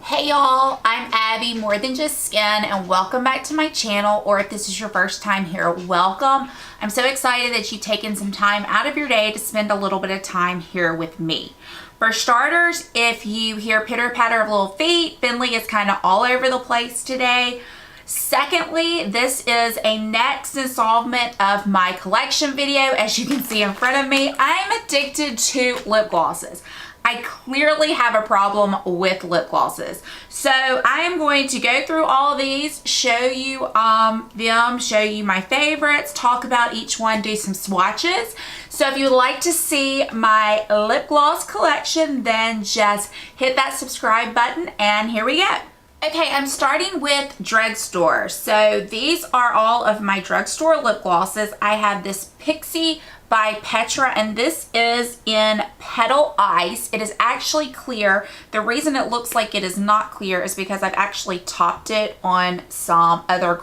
Hey y'all, I'm Abby, More Than Just Skin, and welcome back to my channel, or if this is your first time here, welcome. I'm so excited that you've taken some time out of your day to spend a little bit of time here with me. For starters, if you hear pitter patter of little feet, Finley is kind of all over the place today. Secondly, this is a next installment of my collection video. As you can see in front of me, I'm addicted to lip glosses. I clearly have a problem with lip glosses. So I am going to go through all of these, show you them, show you my favorites, talk about each one, do some swatches. So if you would like to see my lip gloss collection, then just hit that subscribe button and here we go. Okay, I'm starting with drugstore. So these are all of my drugstore lip glosses. I have this Pixie by Petra, and this is in Petal Ice. It is actually clear. The reason it looks like it is not clear is because I've actually topped it on some other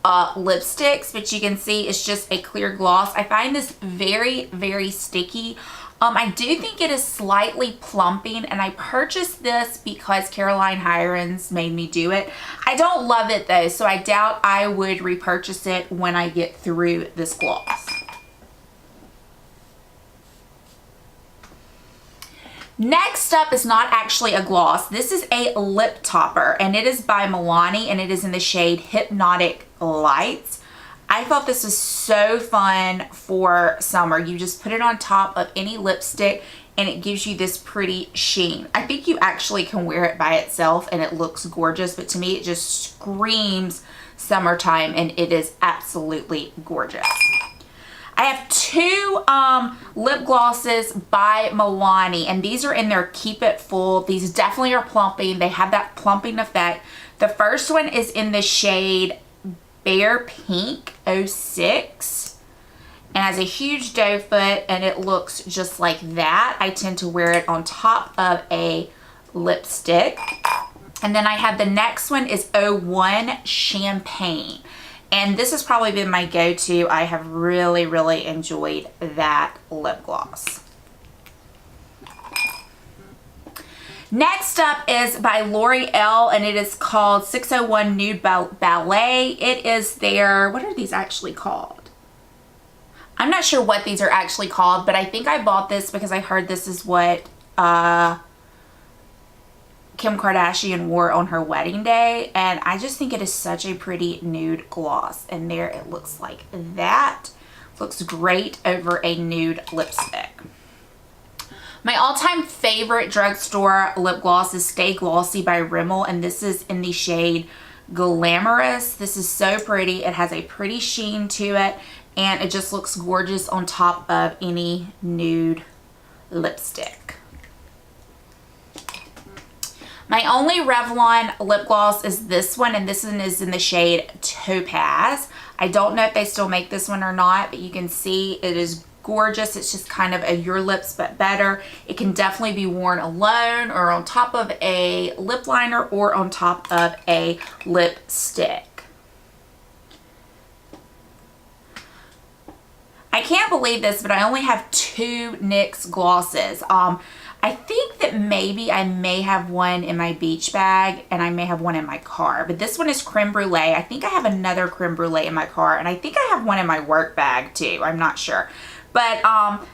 lipsticks, but you can see it's just a clear gloss. I find this very, very sticky. I do think it is slightly plumping, and I purchased this because Caroline Hirons made me do it. I don't love it though, so I doubt I would repurchase it when I get through this gloss. Next up is not actually a gloss. This is a lip topper, and it is by Milani, and it is in the shade Hypnotic Lights. I thought this was so fun for summer. You just put it on top of any lipstick and it gives you this pretty sheen. I think you actually can wear it by itself and it looks gorgeous, but to me it just screams summertime and it is absolutely gorgeous. I have two lip glosses by Milani, and these are in their Keep It Full. These definitely are plumping. They have that plumping effect. The first one is in the shade Bare Pink 06 and has a huge doe foot, and it looks just like that. I tend to wear it on top of a lipstick. And then I have the next one is 01 Champagne. And this has probably been my go-to. I have really, really enjoyed that lip gloss. Next up is by L'Oreal, and it is called 601 Nude Ballet. It is their, what are these actually called? I'm not sure what these are actually called, but I think I bought this because I heard this is what Kim Kardashian wore on her wedding day, and I just think it is such a pretty nude gloss. And there it looks like that. Looks great over a nude lipstick. My all-time favorite drugstore lip gloss is Stay Glossy by Rimmel, and this is in the shade Glamorous. This is so pretty. It has a pretty sheen to it, and it just looks gorgeous on top of any nude lipstick. My only Revlon lip gloss is this one, and this one is in the shade Topaz. I don't know if they still make this one or not, but you can see it is gorgeous. It's just kind of a Your Lips But Better. It can definitely be worn alone or on top of a lip liner or on top of a lipstick. I can't believe this, but I only have two NYX glosses. I think that maybe I may have one in my beach bag and I may have one in my car, but this one is Creme Brulee. I think I have another Creme Brulee in my car, and I think I have one in my work bag too. I'm not sure. But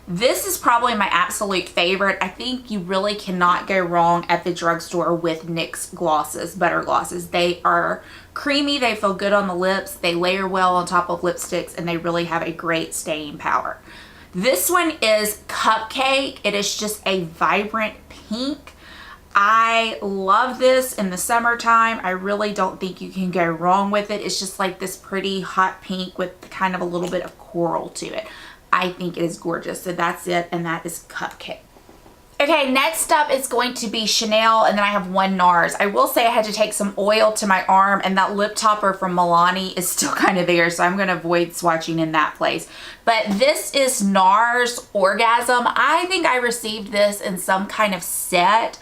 this is probably my absolute favorite. I think you really cannot go wrong at the drugstore with NYX glosses, butter glosses. They are creamy, they feel good on the lips, they layer well on top of lipsticks, and they really have a great staying power. This one is Cupcake. It is just a vibrant pink. I love this in the summertime. I really don't think you can go wrong with it. It's just like this pretty hot pink with kind of a little bit of coral to it. I think it is gorgeous. So that's it, and that is Cupcake. Okay, next up is going to be Chanel, and then I have one NARS. I will say I had to take some oil to my arm, and that lip topper from Milani is still kind of there, so I'm going to avoid swatching in that place. But this is NARS Orgasm. I think I received this in some kind of set.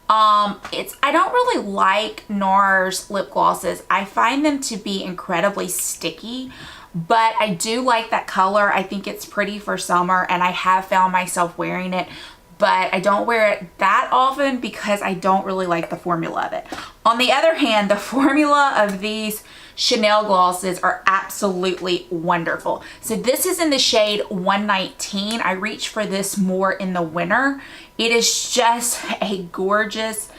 I don't really like NARS lip glosses. I find them to be incredibly sticky, but I do like that color. I think it's pretty for summer, and I have found myself wearing it. but I don't wear it that often because I don't really like the formula of it. On the other hand, the formula of these Chanel glosses are absolutely wonderful. So this is in the shade 119. I reach for this more in the winter. It is just a gorgeous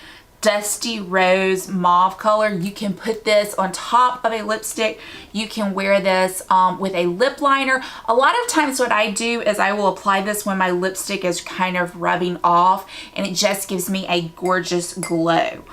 dusty rose mauve color. You can put this on top of a lipstick. You can wear this with a lip liner. A lot of times what I do is I will apply this when my lipstick is kind of rubbing off, and it just gives me a gorgeous glow.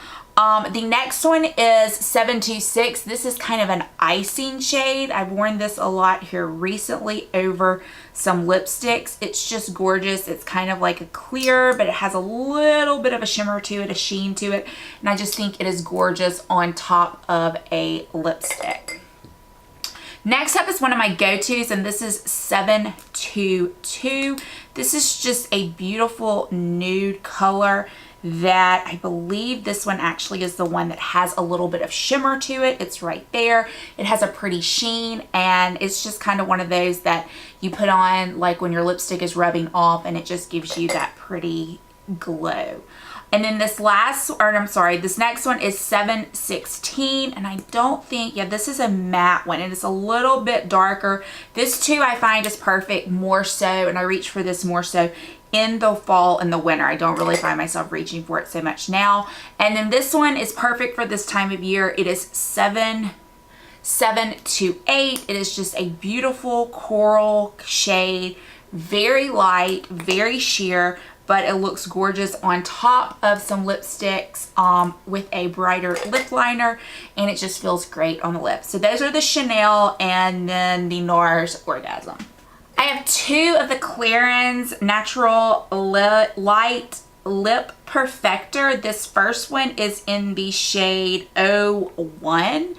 The next one is 726. This is kind of an icing shade. I've worn this a lot here recently over some lipsticks. It's just gorgeous. It's kind of like a clear, but it has a little bit of a shimmer to it, a sheen to it. And I just think it is gorgeous on top of a lipstick. Next up is one of my go-tos, and this is 722. This is just a beautiful nude color that I believe this one actually is the one that has a little bit of shimmer to it. It's right there. It has a pretty sheen, and it's just kind of one of those that you put on like when your lipstick is rubbing off, and it just gives you that pretty glow. And then this next one is 716, and I don't think, yeah, this is a matte one, and it's a little bit darker. This too I find is perfect more so, and I reach for this more so in the fall and the winter. I don't really find myself reaching for it so much now. And then this one is perfect for this time of year. It is 728. It is just a beautiful coral shade, very light, very sheer, but it looks gorgeous on top of some lipsticks with a brighter lip liner, and it just feels great on the lips. So those are the Chanel and then the NARS Orgasm. I have two of the Clarins Natural Light Lip Perfector. This first one is in the shade 01,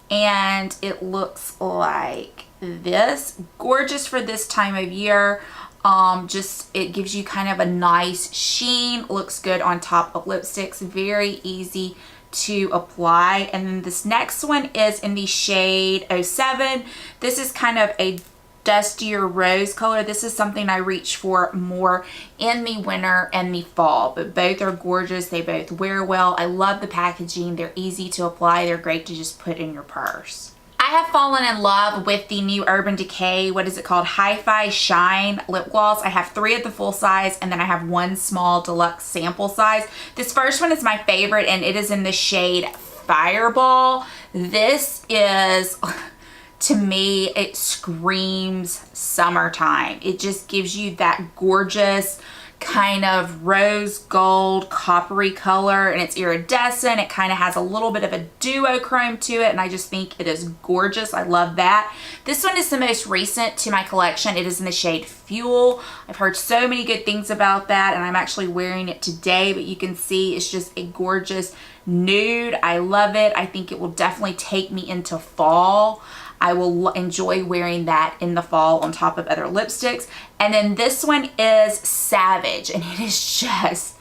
and it looks like this. Gorgeous for this time of year. It gives you kind of a nice sheen, looks good on top of lipsticks, very easy to apply. And then this next one is in the shade 07. This is kind of a dustier rose color. This is something I reach for more in the winter and the fall, but both are gorgeous. They both wear well. I love the packaging. They're easy to apply. They're great to just put in your purse. I have fallen in love with the new Urban Decay, what is it called? Hi-Fi Shine lip gloss. I have 3 of the full size, and then I have 1 small deluxe sample size. This first one is my favorite, and it is in the shade Fireball. This is, to me, it screams summertime. It just gives you that gorgeous kind of rose gold coppery color, and it's iridescent. It kind of has a little bit of a duochrome to it, and I just think it is gorgeous. I love that. This one is the most recent to my collection. It is in the shade Fuel. I've heard so many good things about that, and I'm actually wearing it today, but you can see it's just a gorgeous nude. I love it. I think it will definitely take me into fall. I will enjoy wearing that in the fall on top of other lipsticks. And then this one is Savage, and it is just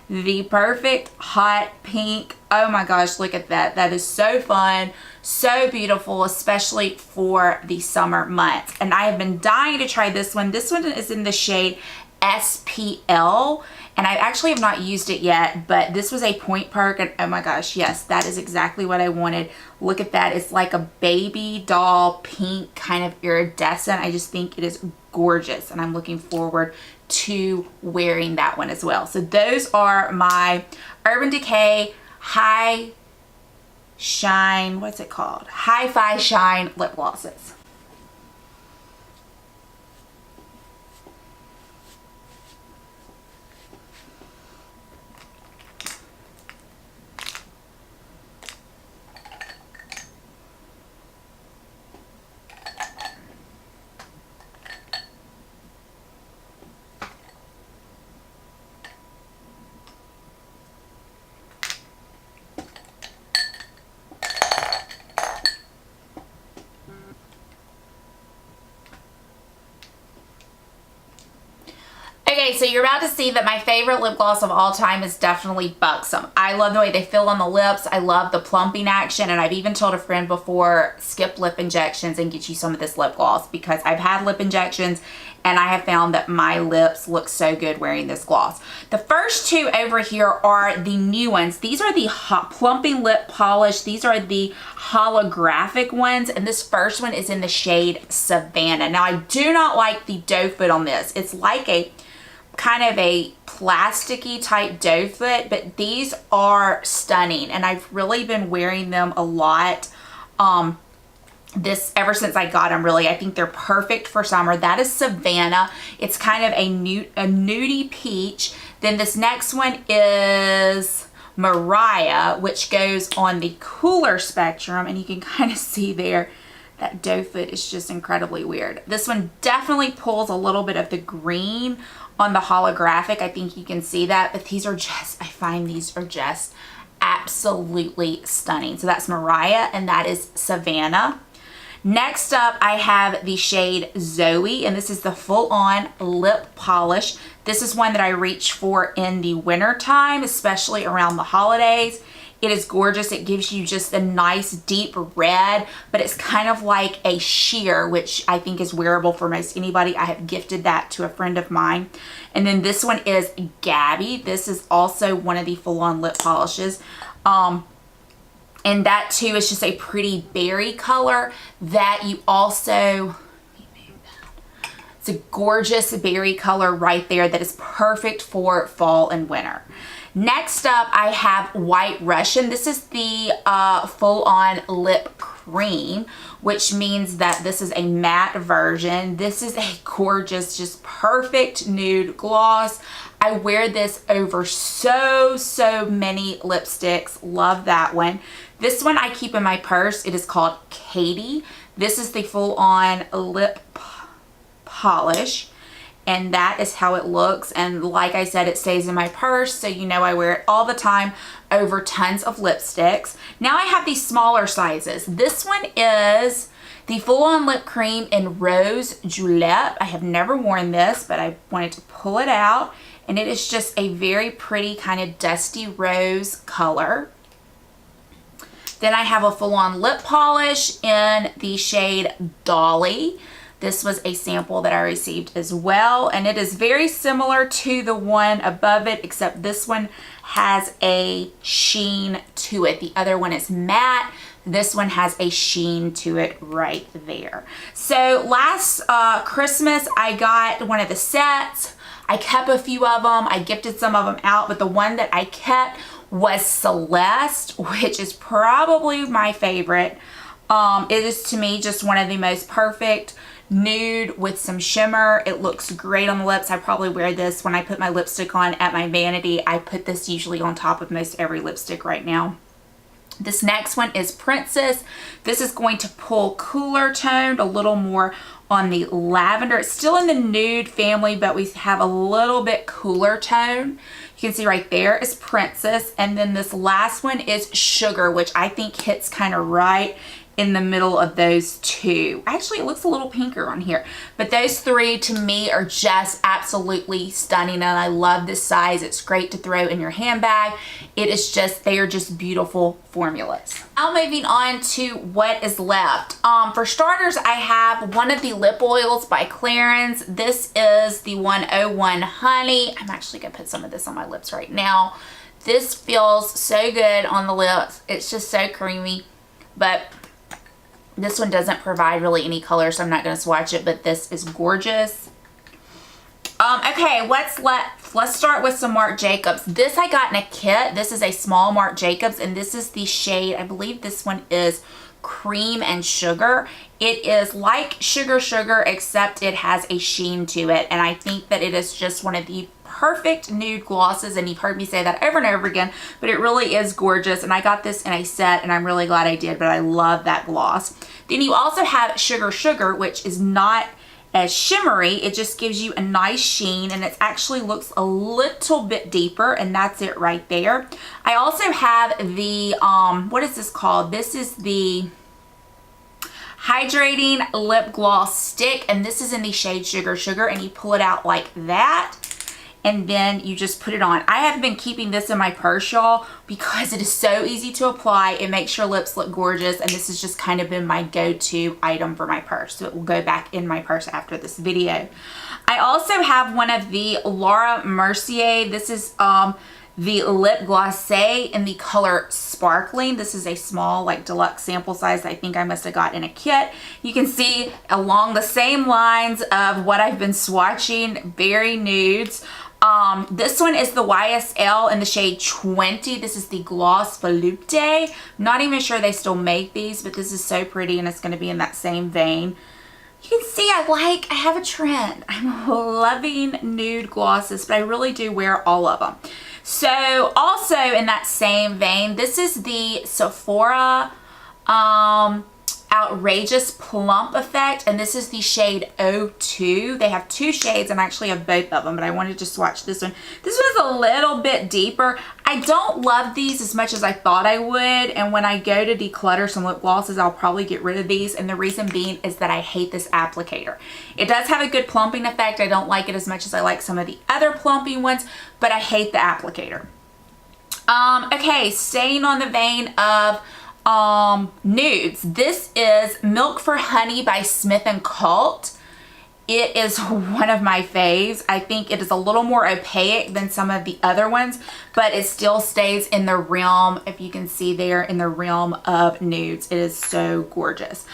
the perfect hot pink. Oh my gosh, look at that. That is so fun, so beautiful, especially for the summer months. And I have been dying to try this one. This one is in the shade SPL, and I actually have not used it yet, but this was a point perk, and oh my gosh, yes, that is exactly what I wanted. Look at that. It's like a baby doll pink, kind of iridescent. I just think it is gorgeous, and I'm looking forward to wearing that one as well. So those are my Urban Decay High Shine, what's it called? Hi-Fi Shine lip glosses. Okay, so you're about to see that my favorite lip gloss of all time is definitely Buxom. I love the way they feel on the lips. I love the plumping action, and I've even told a friend before, skip lip injections and get you some of this lip gloss, because I've had lip injections and I have found that my lips look so good wearing this gloss. The first two over here are the new ones. These are the plumping lip polish. These are the holographic ones, and this first one is in the shade Savannah. Now, I do not like the doe foot on this. It's like a kind of a plasticky type doe foot, but these are stunning, and I've really been wearing them a lot. This ever since I got them, really. I think they're perfect for summer. That is Savannah. It's kind of a nudie peach. Then this next one is Mariah, which goes on the cooler spectrum, and you can kind of see there that doe foot is just incredibly weird. This one definitely pulls a little bit of the green on the holographic. I think you can see that, but these are just, I find these are just absolutely stunning. So that's Mariah, and that is Savannah. Next up, I have the shade Zoe, and this is the full-on lip polish. This is one that I reach for in the winter time, especially around the holidays. It is gorgeous. It gives you just a nice deep red, but it's kind of like a sheer, which I think is wearable for most anybody. I have gifted that to a friend of mine. And then this one is Gabby. This is also one of the full-on lip polishes. And that too is just a pretty berry color that you also, it's a gorgeous berry color right there that is perfect for fall and winter. Next up, I have White Russian. This is the full-on lip cream, which means that this is a matte version. This is a gorgeous, just perfect nude gloss. I wear this over so many lipsticks. Love that one. This one I keep in my purse. It is called Katie. This is the full-on lip polish, and that is how it looks. And like I said, it stays in my purse, so you know I wear it all the time over tons of lipsticks. Now I have these smaller sizes. This one is the full-on lip cream in Rose Julep. I have never worn this, but I wanted to pull it out, and it is just a very pretty kind of dusty rose color. Then I have a full-on lip polish in the shade Dolly. This was a sample that I received as well, and it is very similar to the one above it, except this one has a sheen to it. The other one is matte. This one has a sheen to it right there. So last Christmas, I got one of the sets. I kept a few of them. I gifted some of them out, but the one that I kept was Celeste, which is probably my favorite. It is, to me, just one of the most perfect nude with some shimmer. It looks great on the lips. I probably wear this when I put my lipstick on at my vanity. I put this usually on top of most every lipstick right now. This next one is Princess. This is going to pull cooler toned, a little more on the lavender. It's still in the nude family, but we have a little bit cooler tone. You can see right there is Princess. And then this last one is Sugar, which I think hits kind of right in the middle of those two. Actually, it looks a little pinker on here, but those three to me are just absolutely stunning, and I love this size. It's great to throw in your handbag. It is just, they are just beautiful formulas. Now moving on to what is left. For starters, I have one of the lip oils by Clarins. This is the 101 Honey. I'm actually gonna put some of this on my lips right now. This feels so good on the lips. It's just so creamy, but this one doesn't provide really any color, so I'm not going to swatch it, but this is gorgeous. Okay, what's left? Let's start with some Marc Jacobs. This I got in a kit. This is a small Marc Jacobs, and this is the shade, I believe this one is Cream and Sugar. It is like Sugar Sugar, except it has a sheen to it, and I think that it is just one of the perfect nude glosses, and you've heard me say that over and over again, but it really is gorgeous, and I got this in a set, and I'm really glad I did, but I love that gloss. Then you also have Sugar Sugar, which is not as shimmery. It just gives you a nice sheen, and it actually looks a little bit deeper, and that's it right there. I also have the, what is this called? This is the Hydrating Lip Gloss Stick, and this is in the shade Sugar Sugar, and you pull it out like that. and then you just put it on. I have been keeping this in my purse, y'all, because it is so easy to apply. It makes your lips look gorgeous, and this has just kind of been my go-to item for my purse. So it will go back in my purse after this video. I also have one of the Laura Mercier. This is the Lipgloss in the color Sparkling. This is a small, like, deluxe sample size I think I must have got in a kit. You can see along the same lines of what I've been swatching, Berry Nudes. This one is the YSL in the shade 20. This is the Gloss Volupte. Not even sure they still make these, but this is so pretty, and it's going to be in that same vein. You can see I have a trend. I'm loving nude glosses, but I really do wear all of them. So also in that same vein, this is the Sephora Outrageous Plump Effect, and this is the shade 02. They have two shades, and I actually have both of them, but I wanted to swatch this one. This one's a little bit deeper. I don't love these as much as I thought I would, and when I go to declutter some lip glosses, I'll probably get rid of these, and the reason being is that I hate this applicator. It does have a good plumping effect. I don't like it as much as I like some of the other plumping ones, but I hate the applicator. Okay, staying on the vein of nudes. This is Milk for Honey by Smith & Cult. It is one of my faves. I think it is a little more opaque than some of the other ones, but it still stays in the realm, if you can see there, in the realm of nudes. It is so gorgeous.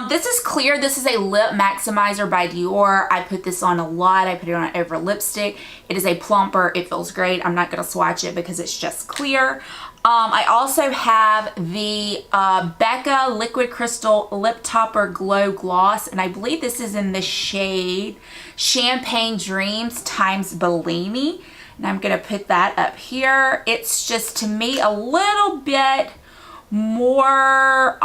This is clear. This is a lip maximizer by Dior. I put this on a lot. I put it on over lipstick. It is a plumper. It feels great. I'm not going to swatch it because it's just clear. I also have the Becca Liquid Crystal Lip Topper Glow Gloss, and I believe this is in the shade Champagne Dreams times Bellini, and I'm going to put that up here. It's just, to me, a little bit more,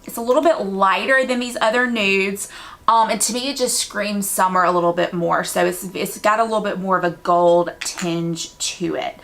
it's a little bit lighter than these other nudes. And to me, it just screams summer a little bit more. So it's got a little bit more of a gold tinge to it.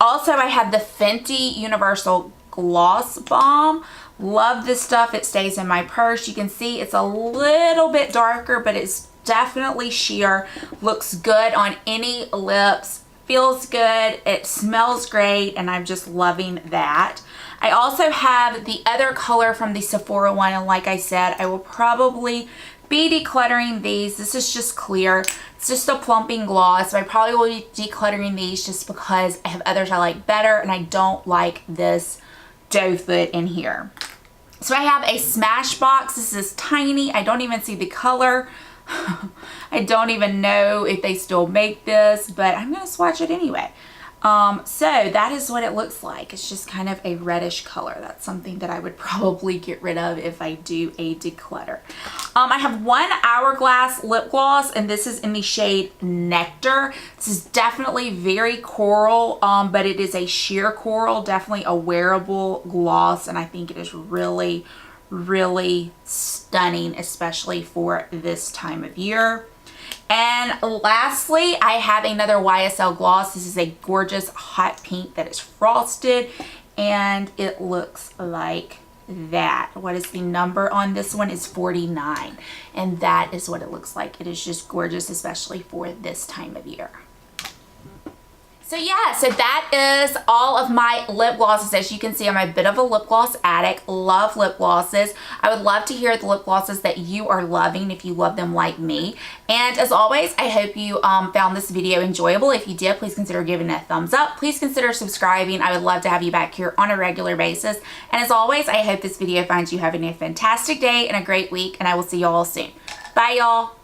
Also, I have the Fenty Universal Gloss Bomb. Love this stuff. It stays in my purse. You can see it's a little bit darker, but it's definitely sheer. Looks good on any lips. Feels good. It smells great, and I'm just loving that. I also have the other color from the Sephora one, and like I said, I will probably be decluttering these. This is just clear. It's just a plumping gloss. So I probably will be decluttering these just because I have others I like better, and I don't like this doe foot in here. So I have a Smashbox. This is tiny. I don't even see the color. I don't even know if they still make this, but I'm going to swatch it anyway. So that is what it looks like. It's just kind of a reddish color. That's something that I would probably get rid of if I do a declutter. I have one Hourglass lip gloss, and this is in the shade Nectar. This is definitely very coral, but it is a sheer coral, definitely a wearable gloss, and I think it is really, really stunning, especially for this time of year. And lastly, I have another YSL gloss. This is a gorgeous hot pink that is frosted, and it looks like that. What is the number on this one? Is 49, and that is what it looks like. It is just gorgeous, especially for this time of year. So yeah, so that is all of my lip glosses. As you can see, I'm a bit of a lip gloss addict. Love lip glosses. I would love to hear the lip glosses that you are loving, if you love them like me. And as always, I hope you found this video enjoyable. If you did, please consider giving it a thumbs up. Please consider subscribing. I would love to have you back here on a regular basis. And as always, I hope this video finds you having a fantastic day and a great week, and I will see you all soon. Bye, y'all.